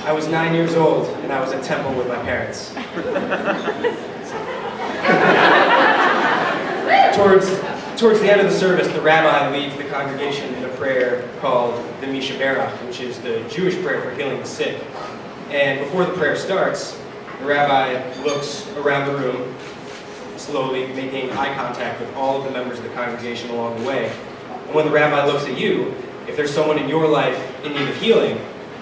I was 9 years old, and I was at temple with my parents. Towards the end of the service, the rabbi leads the congregation in a prayer called the Mi Sheberach, which is the Jewish prayer for healing the sick. And before the prayer starts, the rabbi looks around the room, slowly making eye contact with all of the members of the congregation along the way. And when the rabbi looks at you, if there's someone in your life in need of healing,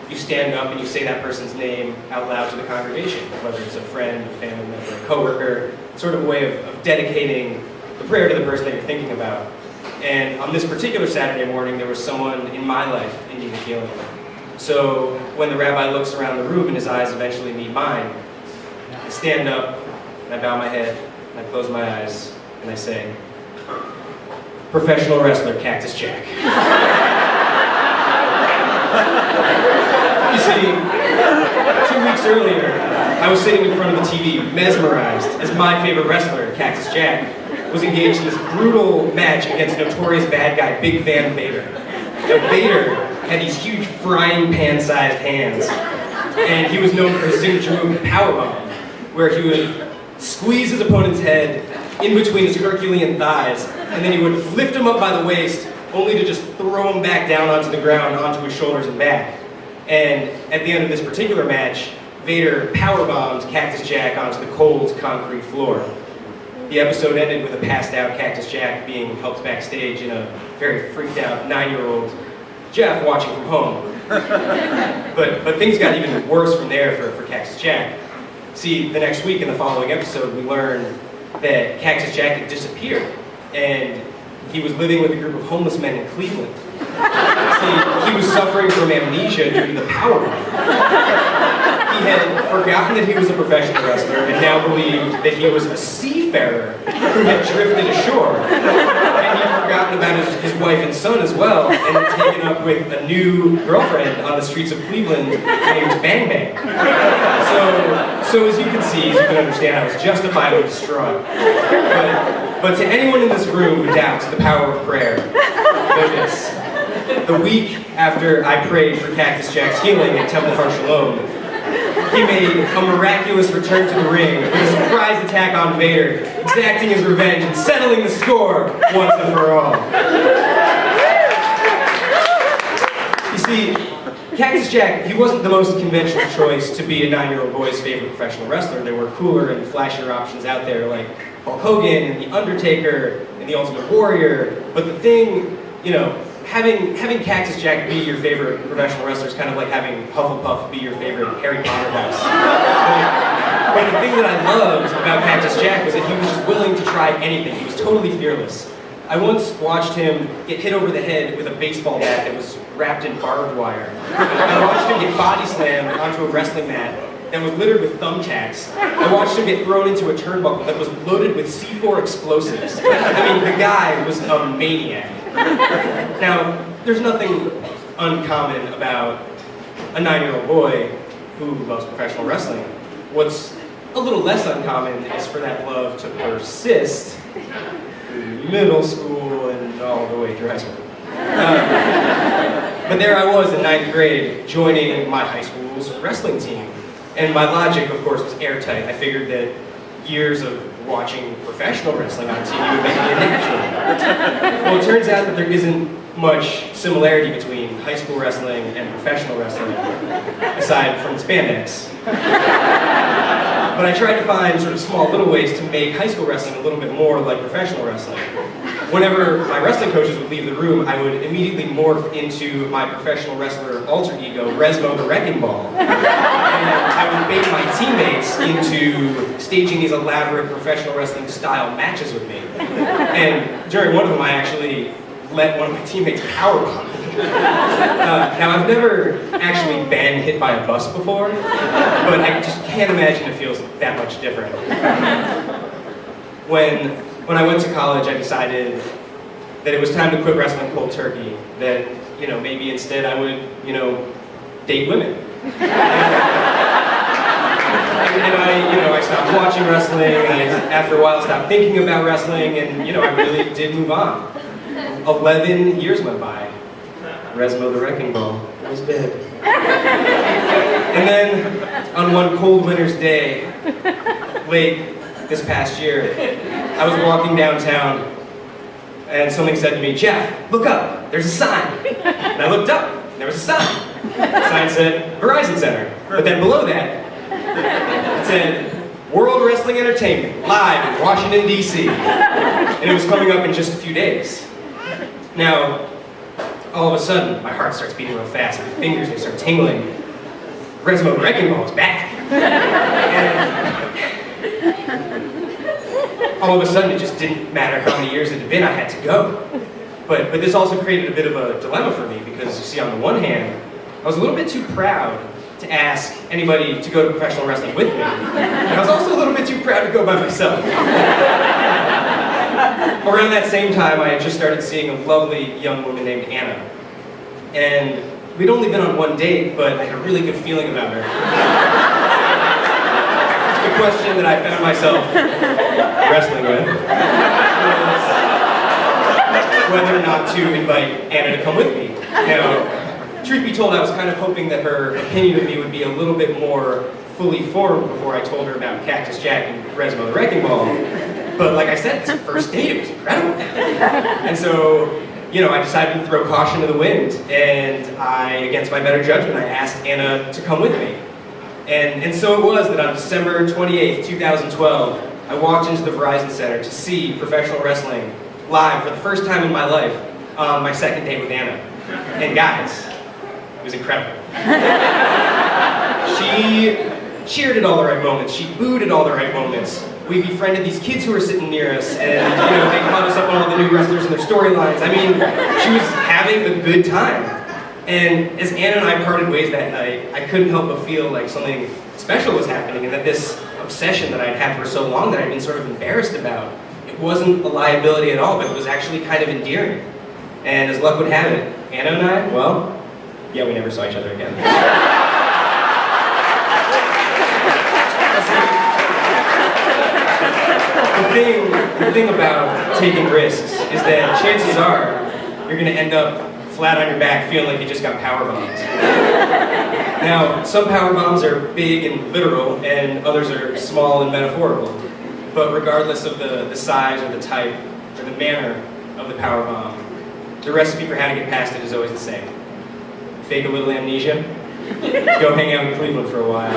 you stand up and you say that person's name out loud to the congregation, whether it's a friend, a family member, a coworker, sort of a way of dedicating the prayer to the person that you're thinking about. And on this particular Saturday morning, there was someone in my life in need of healing. So when the rabbi looks around the room and his eyes eventually meet mine, I stand up and I bow my head and I close my eyes and I say, "Professional wrestler, Cactus Jack." You see, 2 weeks earlier, I was sitting in front of the TV, mesmerized, as my favorite wrestler, Cactus Jack, was engaged in this brutal match against notorious bad guy, Big Van Vader. Now, Vader had these huge frying pan-sized hands, and he was known for his signature move, the powerbomb, where he would squeeze his opponent's head in between his Herculean thighs, and then he would lift him up by the waist, only to just throw him back down onto the ground, onto his shoulders and back. And at the end of this particular match, Vader powerbombed Cactus Jack onto the cold concrete floor. The episode ended with a passed out Cactus Jack being helped backstage and a very freaked out 9-year-old Jeff watching from home. But things got even worse from there for Cactus Jack. See, the next week in the following episode, we learned that Cactus Jack had disappeared, and he was living with a group of homeless men in Cleveland. See, he was suffering from amnesia due to the power. He had forgotten that he was a professional wrestler and now believed that he was a seafarer who had drifted ashore. And he'd forgotten about his wife and son as well, and had taken up with a new girlfriend on the streets of Cleveland named Bang Bang. So as you can see, as you can understand, I was justifiably distraught. But to anyone in this room who doubts the power of prayer, know this. The week after I prayed for Cactus Jack's healing at Temple Har Shalom, he made a miraculous return to the ring with a surprise attack on Vader, exacting his revenge and settling the score once and for all. You see, Cactus Jack, he wasn't the most conventional choice to be a 9-year-old boy's favorite professional wrestler. There were cooler and flashier options out there like Hulk Hogan and The Undertaker and The Ultimate Warrior. But the thing, having Cactus Jack be your favorite professional wrestler is kind of like having Hufflepuff be your favorite Harry Potter house. But the thing that I loved about Cactus Jack was that he was just willing to try anything. He was totally fearless. I once watched him get hit over the head with a baseball bat that was wrapped in barbed wire. I watched him get body slammed onto a wrestling mat that was littered with thumbtacks. I watched him get thrown into a turnbuckle that was loaded with C4 explosives. I mean, the guy was a maniac. Now, there's nothing uncommon about a 9-year-old boy who loves professional wrestling. What's a little less uncommon is for that love to persist through middle school and all the way through high school. But there I was in 9th grade, joining my high school's wrestling team. And my logic, of course, was airtight. I figured that years of watching professional wrestling on TV would make me a natural. Well, it turns out that there isn't much similarity between high school wrestling and professional wrestling, aside from spandex. But I tried to find sort of small little ways to make high school wrestling a little bit more like professional wrestling. Whenever my wrestling coaches would leave the room, I would immediately morph into my professional wrestler alter ego, Resmo the Wrecking Ball. And I would bait my teammates into staging these elaborate professional wrestling style matches with me. And during one of them, I actually let one of my teammates powerbomb me. Now, I've never actually been hit by a bus before, but I just can't imagine it feels that much different. When I went to college, I decided that it was time to quit wrestling cold turkey, that, maybe instead I would, date women. And I stopped watching wrestling, after a while I stopped thinking about wrestling, and, I really did move on. 11 years went by. Resmo the Wrecking Ball was dead. And then, on one cold winter's day, late this past year, I was walking downtown, and something said to me, "Jeff, look up, there's a sign." And I looked up, and there was a sign. The sign said, Verizon Center. But then below that, it said, World Wrestling Entertainment, live in Washington, D.C. And it was coming up in just a few days. Now, all of a sudden, my heart starts beating real fast, my fingers, they start tingling. Resmo Wrecking Ball is back. And all of a sudden, it just didn't matter how many years it had been, I had to go. But this also created a bit of a dilemma for me, because you see, on the one hand, I was a little bit too proud to ask anybody to go to professional wrestling with me. And I was also a little bit too proud to go by myself. Around that same time, I had just started seeing a lovely young woman named Anna. And we'd only been on one date, but I had a really good feeling about her. The question that I found myself wrestling with was whether or not to invite Anna to come with me. Now, truth be told, I was kind of hoping that her opinion of me would be a little bit more fully formed before I told her about Cactus Jack and Resmo the Wrecking Ball. But like I said, it's the first date, it was incredible. And so, I decided to throw caution to the wind, and against my better judgment, I asked Anna to come with me. And so it was that on December 28th, 2012, I walked into the Verizon Center to see professional wrestling live for the first time in my life on my second date with Anna. And guys, it was incredible. She cheered at all the right moments. She booed at all the right moments. We befriended these kids who were sitting near us, and they caught us up on all the new wrestlers and their storylines. I mean, she was having a good time. And as Anna and I parted ways that night, I couldn't help but feel like something special was happening, and that this obsession that I'd had for so long that I'd been sort of embarrassed about, it wasn't a liability at all, but it was actually kind of endearing. And as luck would have it, Anna and I, well, yeah, we never saw each other again. The thing about taking risks is that chances are you're going to end up flat on your back feeling like you just got power bombed. Now, some power bombs are big and literal, and others are small and metaphorical. But regardless of the size or the type or the manner of the power bomb, the recipe for how to get past it is always the same. Fake a little amnesia, go hang out in Cleveland for a while,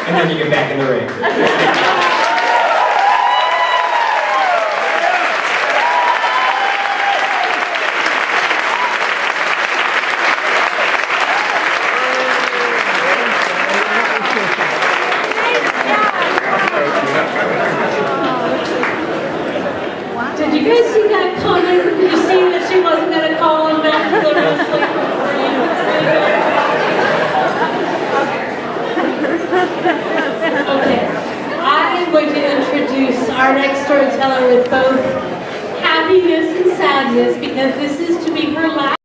and then you get back in the ring. Did you guys see that comment? Did you see that she wasn't going to call him back to the wrestling Okay. I am going to introduce our next storyteller with both happiness and sadness, because this is to be her last